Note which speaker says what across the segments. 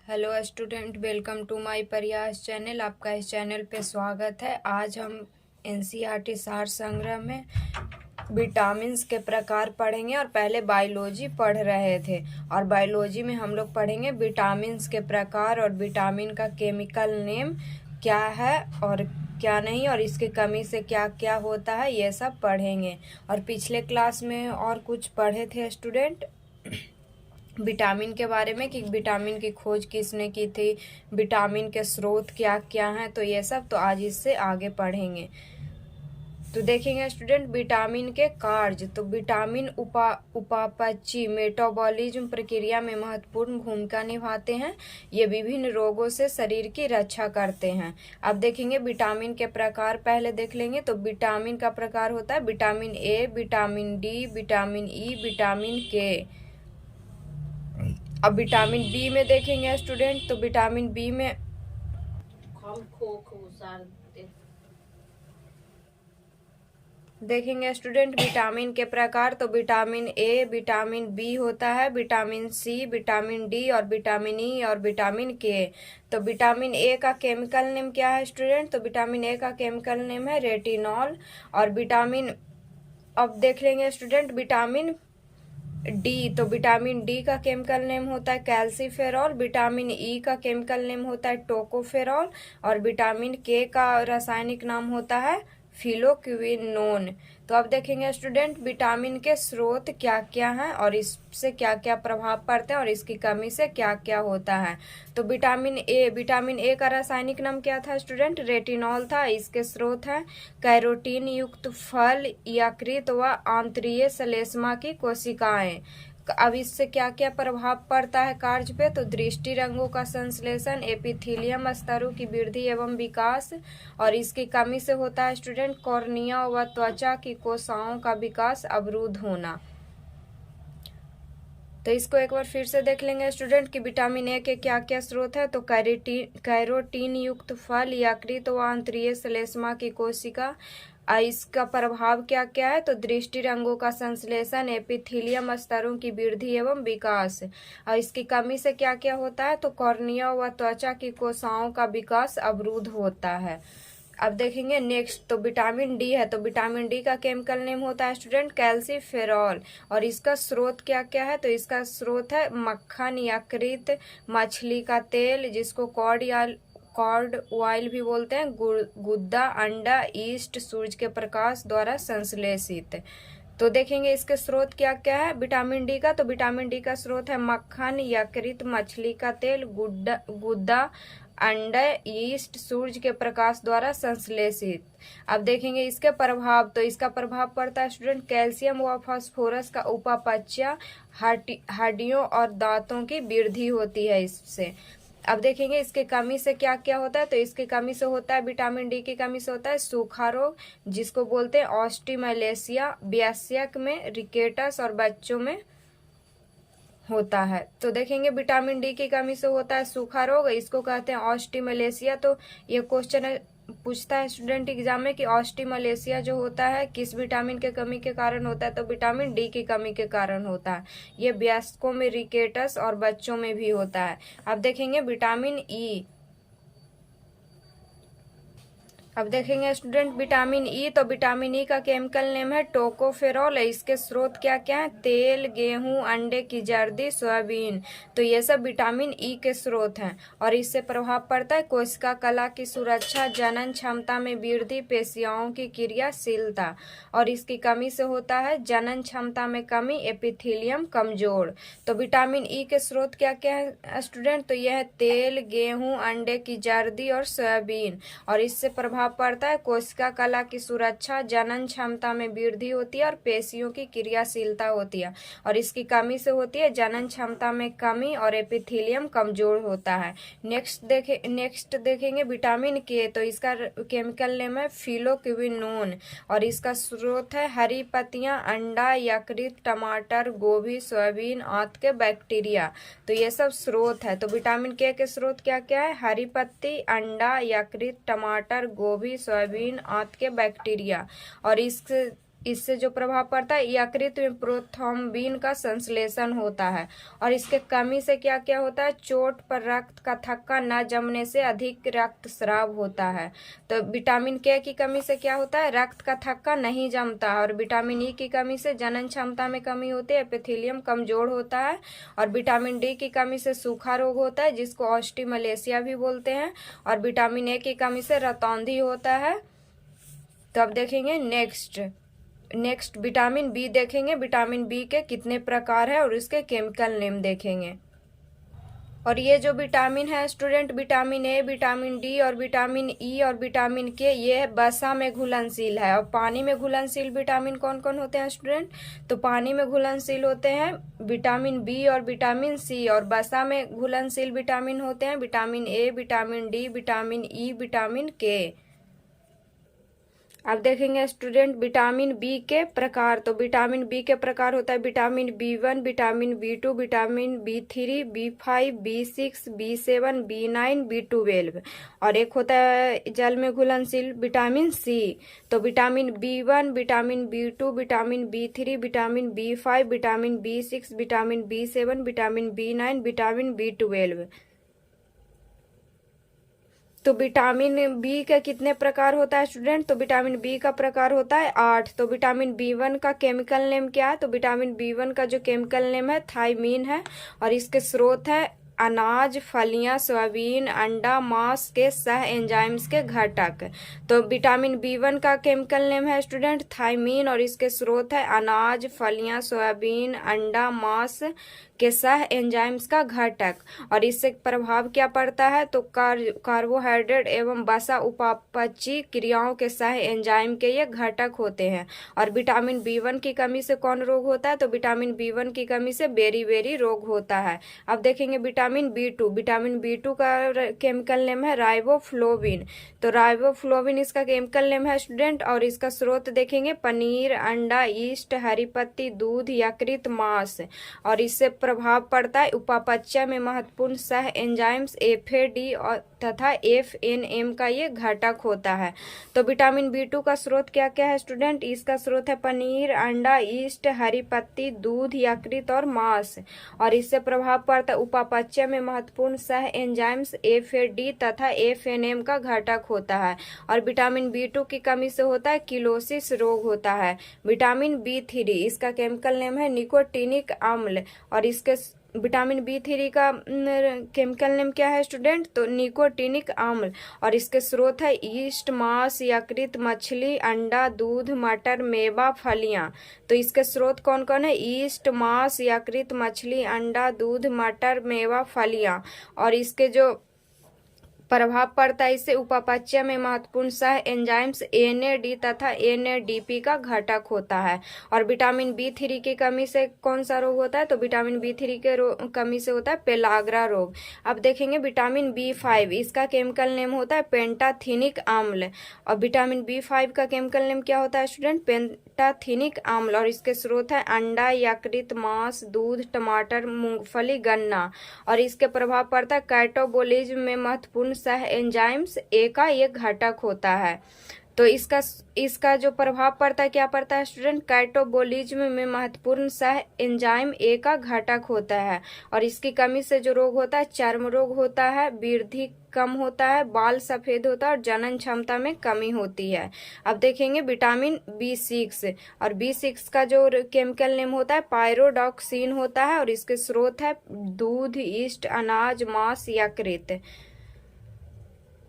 Speaker 1: Hello student, welcome to my Prayas channel. आपका इस channel पे स्वागत है। आज हम एनसीईआरटी सार संग्रह में विटामिन्स के प्रकार पढ़ेंगे और पहले बायोलॉजी पढ़ रहे थे और बायोलॉजी में हम लोग पढ़ेंगे विटामिन्स के प्रकार और विटामिन का केमिकल नेम क्या है और क्या नहीं और इसकी कमी से क्या क्या होता है, ये सब पढ़ेंगे। और पिछले क्लास में और कुछ पढ़े थे स्टूडेंट विटामिन के बारे में कि विटामिन की खोज किसने की थी, विटामिन के स्रोत क्या क्या हैं, तो ये सब तो आज इससे आगे पढ़ेंगे। तो देखेंगे स्टूडेंट विटामिन के कार्य। तो विटामिन उपापचयी मेटाबॉलिज्म प्रक्रिया में महत्वपूर्ण भूमिका निभाते हैं। ये विभिन्न रोगों से शरीर की रक्षा करते हैं। अब देखेंगे विटामिन के प्रकार पहले देख लेंगे। तो विटामिन का प्रकार होता है vitamin A, vitamin D, vitamin E, vitamin के। अब विटामिन बी में देखेंगे स्टूडेंट। तो विटामिन बी में देखेंगे स्टूडेंट विटामिन के प्रकार। तो विटामिन ए, विटामिन बी होता है, विटामिन सी, विटामिन डी और विटामिन ई और विटामिन के। तो विटामिन ए का केमिकल नेम क्या है स्टूडेंट? तो विटामिन ए का केमिकल नेम है रेटिनॉल। और विटामिन अब देख लेंगे स्टूडेंट विटामिन डी। तो विटामिन डी का केमिकल नेम होता है कैल्सीफेरॉल। विटामिन ई का केमिकल नेम होता है टोकोफेरॉल। और विटामिन के का रासायनिक नाम होता है फिलोक्विनोन। तो अब देखेंगे स्टूडेंट विटामिन के स्रोत क्या क्या हैं और इससे क्या क्या प्रभाव पड़ते हैं और इसकी कमी से क्या क्या होता है। तो विटामिन ए का रासायनिक नाम क्या था स्टूडेंट? रेटिनॉल था। इसके स्रोत है कैरोटीन युक्त फल, यकृत व आंतरीय श्लेष्मा की कोशिकाएं। अब इससे क्या क्या प्रभाव पड़ता है कार्य पे? तो दृष्टि रंगों का संश्लेषण, एपिथेलियम स्तरों की वृद्धि एवं विकास। और इसकी कमी से होता है स्टूडेंट कॉर्निया व त्वचा की कोशिकाओं का विकास अवरुद्ध होना। तो इसको एक बार फिर से देख लेंगे स्टूडेंट कि विटामिन ए के क्या क्या स्रोत है। तो कैरोटीन युक्त फल, यकृत व आंतरीय श्लेष्मा की कोशिका। इसका प्रभाव क्या क्या है? तो दृष्टि रंगों का संश्लेषण, एपिथेलियम स्तरों की वृद्धि एवं विकास। और इसकी कमी से क्या क्या होता है? तो कॉर्निया व त्वचा की कोशिकाओं का विकास अवरुद्ध होता है। अब देखेंगे नेक्स्ट। तो विटामिन डी है। तो विटामिन डी का केमिकल नेम होता है स्टूडेंट कैल्सीफेरॉल। और इसका स्रोत क्या क्या है? तो इसका स्रोत है मक्खन, यकृत, मछली का तेल जिसको कॉर्ड ऑयल भी बोलते हैं, गुद्दा, अंडा, ईस्ट, सूरज के प्रकाश द्वारा संश्लेषित। तो देखेंगे इसके स्रोत क्या क्या है विटामिन डी का। तो विटामिन डी का स्रोत है मक्खन, यकृत, मछली का तेल, गुद्दा, अंडा, ईस्ट, सूरज के प्रकाश द्वारा संश्लेषित। अब देखेंगे इसके प्रभाव। तो इसका प्रभाव पड़ता है स्टूडेंट कैल्शियम व फास्फोरस का उपापचय, हड्डियों और दांतों की वृद्धि होती है इससे। अब देखेंगे इसकी कमी से क्या क्या होता है। तो इसकी कमी से होता है विटामिन डी की कमी से होता है सूखा रोग जिसको बोलते हैं ऑस्टिमलेशिया, वयस्क में रिकेटस और बच्चों में होता है। तो देखेंगे विटामिन डी की कमी से होता है सूखा रोग, इसको कहते हैं ऑस्टिमलेशिया। तो ये क्वेश्चन पूछता है स्टूडेंट एग्जाम में कि ऑस्टिमलेशिया जो होता है किस विटामिन के कमी के कारण होता है? तो विटामिन डी की कमी के कारण होता है। ये वयस्कों में रिकेटस और बच्चों में भी होता है। अब देखेंगे विटामिन ई। अब देखेंगे स्टूडेंट विटामिन ई। तो विटामिन ई का केमिकल नेम है टोकोफेरॉल। इसके स्रोत क्या क्या है? तेल, गेहूं, अंडे की जर्दी, सोयाबीन। तो ये सब विटामिन ई के स्रोत हैं और इससे प्रभाव पड़ता है कोशिका कला की सुरक्षा, जनन क्षमता में वृद्धि, पेशियों की क्रियाशीलता। और इसकी कमी से होता है जनन क्षमता में कमी, एपिथेलियम कमजोर। तो विटामिन ई के स्रोत क्या क्या है स्टूडेंट? तो यह है तेल, गेहूं, अंडे की जर्दी और सोयाबीन। और इससे प्रभाव पड़ता है कोशिका कला की सुरक्षा, जनन क्षमता में वृद्धि होती है और पेशियों की क्रियाशीलता होती है। और इसकी कमी से होती है जनन क्षमता में कमी और एपिथेलियम कमजोर होता है। नेक्स्ट देखेंगे विटामिन के। तो इसका केमिकल नेम है फिलोक्विनोन। और इसका स्रोत है हरी पत्तियां, अंडा, यकृत, टमाटर, गोभी, सोयाबीन आदि के बैक्टीरिया। तो ये सब स्रोत है। तो विटामिन के स्रोत क्या क्या है? हरी पत्ती, अंडा, यकृत, टमाटर, गोभी, सोयाबीन आदि के बैक्टीरिया। और इससे जो प्रभाव पड़ता है यकृत में प्रोथ्रोम्बिन का संश्लेषण होता है और इसके कमी से क्या क्या होता है, चोट पर रक्त का थक्का न जमने से अधिक रक्तस्राव होता है। तो विटामिन के की कमी से क्या होता है, रक्त का थक्का नहीं जमता है और विटामिन ई की कमी से जनन क्षमता में कमी होती है, एपिथेलियम कमजोर होता है और विटामिन डी की कमी से सूखा रोग होता है जिसको ऑस्टिमलेशिया भी बोलते हैं और विटामिन ए की कमी से रतौंधी होता है। तो अब देखेंगे नेक्स्ट विटामिन बी देखेंगे, विटामिन बी के कितने प्रकार है और इसके केमिकल नेम देखेंगे। और ये जो विटामिन है student, vitamin A, vitamin D और विटामिन ई और विटामिन के, ये वसा में घुलनशील है। और पानी में घुलनशील विटामिन कौन कौन होते हैं स्टूडेंट, तो पानी में घुलनशील होते हैं विटामिन बी और विटामिन सी और वसा में घुलनशील विटामिन होते हैं vitamin A, vitamin D, vitamin E, vitamin के। अब देखेंगे स्टूडेंट विटामिन बी के प्रकार। तो विटामिन बी के प्रकार होता है vitamin B1, vitamin B2, vitamin B3, B5, B6, बी7, बी9, B12 और एक होता है जल में घुलनशील विटामिन सी। तो vitamin B1, vitamin B2, vitamin B3, vitamin B5, vitamin B6, vitamin B7, vitamin B9, vitamin B12. तो विटामिन बी का कितने प्रकार होता है स्टूडेंट, तो विटामिन बी का प्रकार होता है 8। तो विटामिन बी1 का केमिकल नेम क्या है, तो विटामिन बी1 का जो केमिकल नेम है थायमीन है और इसके स्रोत है अनाज, फलियां, सोयाबीन, अंडा, मांस के सह एंजाइम्स के घटक। तो विटामिन बी1 का केमिकल नेम है स्टूडेंट थायमीन और इसके स्रोत है अनाज, फलियां, सोयाबीन, अंडा, मांस के सह एंजाइम्स का घटक। और इससे प्रभाव क्या पड़ता है, तो कार्बोहाइड्रेट एवं वसा उपापचयी क्रियाओं के सह एंजाइम के ये घटक होते हैं। और विटामिन बी1 की कमी से कौन रोग होता है, तो विटामिन बी1 की कमी से बेरी रोग होता है। अब देखेंगे विटामिन बी2। विटामिन बी2 का केमिकल नेम है राइबोफ्लोविन। तो राइबोफ्लोविन इसका केमिकल नेम है स्टूडेंट और इसका स्रोत देखेंगे पनीर, अंडा, ईस्ट, हरी पत्ती, दूध, यकृत, मांस। और इससे प्रभाव पड़ता है उपापचय में महत्वपूर्ण सह एंजाइम्स एफएडी और तथा एफएनएम का ये घटक होता है। तो विटामिन बी2 का स्रोत क्या क्या है स्टूडेंट, इसका स्रोत है पनीर, अंडा, ईस्ट, हरी पत्ती, दूध, यकृत और मांस। और इससे प्रभाव पड़ता है उपापचय में महत्वपूर्ण सह एंजाइम्स एफएडी तथा एफएनएम का घटक होता है। और विटामिन बी2 की कमी से होता है किलोसिस रोग होता है। विटामिन बी3 इसका केमिकल नेम है निकोटिनिक अम्ल और इसके विटामिन बी3 का केमिकल नेम क्या है स्टूडेंट, तो निकोटिनिक अम्ल और इसके स्रोत है ईस्ट, मांस, यकृत, मछली, अंडा, दूध, मटर, मेवा, फलियां। तो इसके स्रोत कौन कौन है, ईस्ट, मांस, यकृत, मछली, अंडा, दूध, मटर, मेवा, फलियां। और इसके जो प्रभाव पड़ता है इससे उपापचय में महत्वपूर्ण सह एंजाइम्स एनएडी तथा एनएडीपी का घटक होता है। और विटामिन बी3 की कमी से कौन सा रोग होता है, तो विटामिन बी3 के कमी से होता है पेलाग्रा रोग। अब देखेंगे विटामिन बी5 इसका केमिकल नेम होता है पेंटाथीनिक अम्ल और विटामिन बी5 का केमिकल नेम क्या होता है स्टूडेंट, पेंटाथीनिक अम्ल और इसके स्रोत है अंडा, यकृत, मांस, दूध, टमाटर, मूंगफली, गन्ना। और इसके प्रभाव पड़ता है कैटाबोलिज्म में महत्वपूर्ण सह एंजाइम्स ए का ये घटक होता है। तो इसका जो प्रभाव पड़ता है क्या पड़ता है स्टूडेंट, कैटाबोलिज्म में महत्वपूर्ण सह एंजाइम ए का घटक होता है। और इसकी कमी से जो रोग होता है चर्म रोग होता है, वृद्धि कम होता है, बाल सफेद होता है और जनन क्षमता में कमी होती है। अब देखेंगे विटामिन बी6 और बी6 का जो केमिकल नेम होता है पायरोडॉक्सिन होता है और इसके स्रोत है दूध, ईस्ट, अनाज, मांस, यकृत।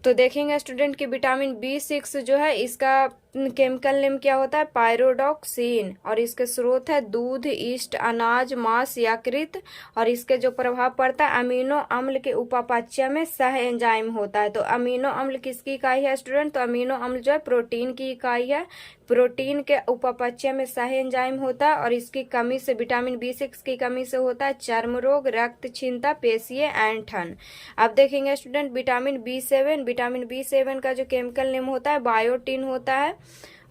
Speaker 1: तो देखेंगे स्टूडेंट कि विटामिन बी6 जो है इसका केमिकल नेम क्या होता है पायरोडॉक्सिन और इसके स्रोत है दूध, ईस्ट, अनाज, मांस, यकृत। और इसके जो प्रभाव पड़ता है अमीनो अम्ल के उपापचय में सह एंजाइम होता है। तो अमीनो अम्ल किसकी इकाई है स्टूडेंट, तो अमीनो अम्ल जो है प्रोटीन की इकाई है। प्रोटीन के उपापचय में सह एंजाइम होता है और इसकी कमी से विटामिन बी6 की कमी से होता है चर्म रोग, रक्त क्षीणता, पेशीय ऐंठन। अब देखेंगे स्टूडेंट विटामिन बी7 का जो केमिकल नेम होता है बायोटिन होता है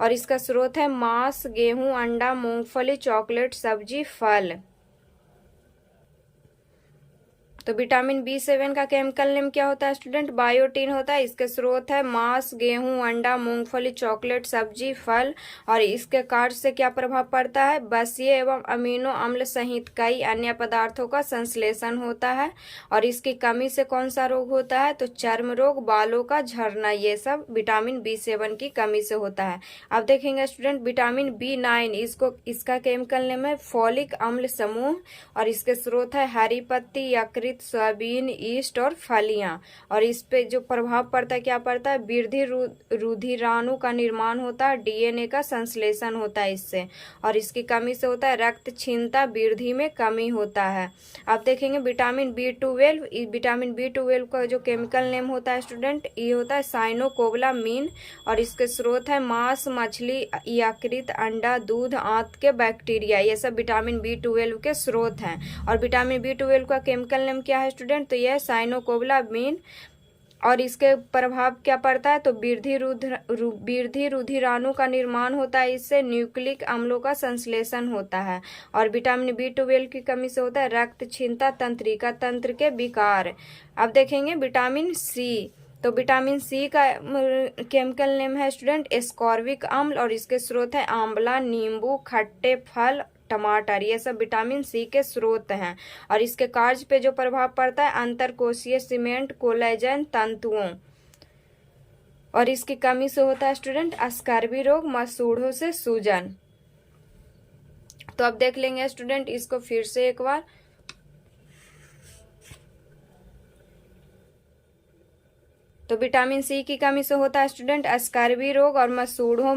Speaker 1: और इसका स्रोत है मांस, गेहूं, अंडा, मूंगफली, चॉकलेट, सब्जी, फल। तो विटामिन B7 का केमिकल नेम क्या होता है स्टूडेंट? बायोटीन होता है। इसके स्रोत है मांस, गेहूं, अंडा, मूंगफली, चॉकलेट, सब्जी, फल। और इसके कार्य से क्या प्रभाव पड़ता है? बसीय एवं अमीनो अम्ल सहित कई अन्य पदार्थों का संश्लेषण होता है। और इसकी कमी से कौन सा रोग होता है? तो चर्म रोग, बालों का झड़ना, ये सब विटामिन B7 की कमी से होता है। अब देखेंगे स्टूडेंट विटामिन B9, इसका केमिकल नेम है फॉलिक अम्ल समूह। और इसके स्रोत है हरी पत्ती, यकृत, सोयाबीन, ईस्ट और फलियां। और इस पे जो प्रभाव पड़ता है क्या पड़ता है? वृद्धि रुधिराणु का निर्माण होता है, DNA का संश्लेषण होता है इससे। और इसकी कमी से होता है रक्त क्षीणता, वृद्धि में कमी होता है। अब देखेंगे विटामिन B12, विटामिन B12 का जो केमिकल नेम होता है स्टूडेंट, ये होता है साइनोकोबालामिन। और इसके स्रोत है मांस, मछली, यकृत, अंडा, दूध, आंत के बैक्टीरिया, ये सब विटामिन B12 के स्रोत हैं। और विटामिन B12 का केमिकल नेम क्या है स्टूडेंट? तो यह है साइनोकोबालामिन। और इसके प्रभाव क्या पड़ता है? तो वृद्धि रुधिराणु का निर्माण होता है, इससे न्यूक्लिक अम्लों का संश्लेषण होता है। और विटामिन B12 की कमी से होता है रक्त क्षीणता, तंत्रिका तंत्र के विकार। अब देखेंगे विटामिन C। तो विटामिन C का केमिकल नेम है स्टूडेंट एस्कॉर्बिक अम्ल। और इसके स्रोत है आंवला, नींबू, खट्टे फल, टमाटर, ये सब विटामिन C के स्रोत हैं। और इसके कार्य पे जो प्रभाव पड़ता है अंतरकोशीय सीमेंट, कोलेजन तंतुओं। और इसकी कमी से होता है स्टूडेंट स्कर्वी रोग, मसूड़ों से सूजन। तो अब देख लेंगे स्टूडेंट इसको फिर से एक बार। तो विटामिन C की कमी से होता है स्टूडेंट स्कर्वी रोग और मसूड़ों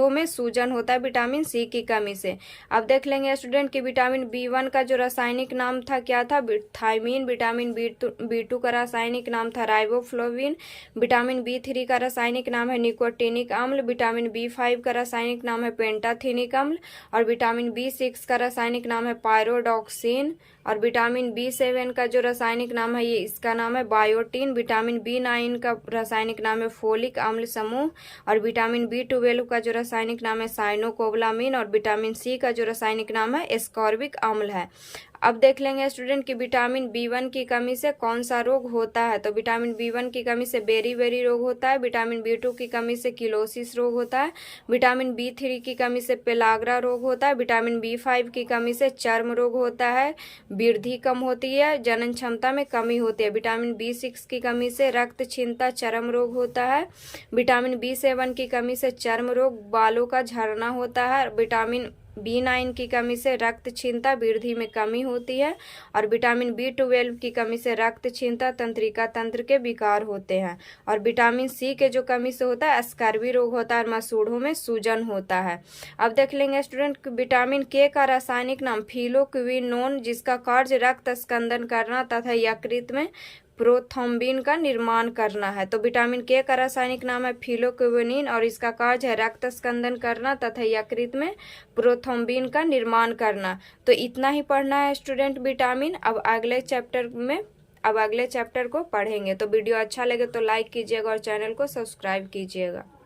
Speaker 1: में सूजन होता है विटामिन C की कमी से। अब देख लेंगे स्टूडेंट कि विटामिन B1 का जो रासायनिक नाम था क्या था? थायमीन। विटामिन B2 का रासायनिक नाम था राइबोफ्लोविन। विटामिन B3 का रासायनिक नाम है निकोटीनिक अम्ल। विटामिन B5 का रासायनिक नाम है पेंटाथीनिक अम्ल। और विटामिन B6 का रासायनिक नाम है पायरोडॉक्सिन। और विटामिन B7 का जो रासायनिक नाम है इसका नाम है बायोटीन। विटामिन B9 का रासायनिक नाम है फोलिक अम्ल समूह। और विटामिन B12 का जो रासायनिक नाम है साइनोकोबालामिन। और विटामिन C का जो रासायनिक नाम है एस्कॉर्बिक अम्ल है। अब देख लेंगे स्टूडेंट कि विटामिन B1 की कमी से कौन सा रोग होता है? तो विटामिन B1 की कमी से बेरी रोग होता है। विटामिन B2 की कमी से किलोसिस रोग होता है। विटामिन B3 की कमी से पेलाग्रा रोग होता है। विटामिन B5 की कमी से चर्म रोग होता है, वृद्धि कम होती है, जनन क्षमता में कमी होती है। विटामिन B6 की कमी से रक्त क्षीणता, चर्म रोग होता है। विटामिन B7 की कमी से चर्म रोग, बालों का झड़ना होता है। विटामिन B9 की कमी से रक्त क्षीणता, वृद्धि में कमी होती है। और विटामिन B12 की कमी से रक्त क्षीणता, तंत्रिका तंत्र के विकार होते हैं। और विटामिन C के जो कमी से होता है स्कर्वी रोग होता है, मसूड़ों में सूजन होता है। अब देख लेंगे स्टूडेंट विटामिन K का रासायनिक नाम फिलोक्विनोन, जिसका कार्य रक्त स्कंदन करना तथा यकृत में प्रोथ्रोम्बिन का निर्माण करना है। तो विटामिन K का रासायनिक नाम है फिलोक्विनिन। और इसका कार्य है रक्त स्कंदन करना तथा यकृत में प्रोथ्रोम्बिन का निर्माण करना। तो इतना ही पढ़ना है स्टूडेंट विटामिन। अब अगले चैप्टर को पढ़ेंगे। तो वीडियो अच्छा लगे तो लाइक कीजिएगा और चैनल को सब्सक्राइब कीजिएगा।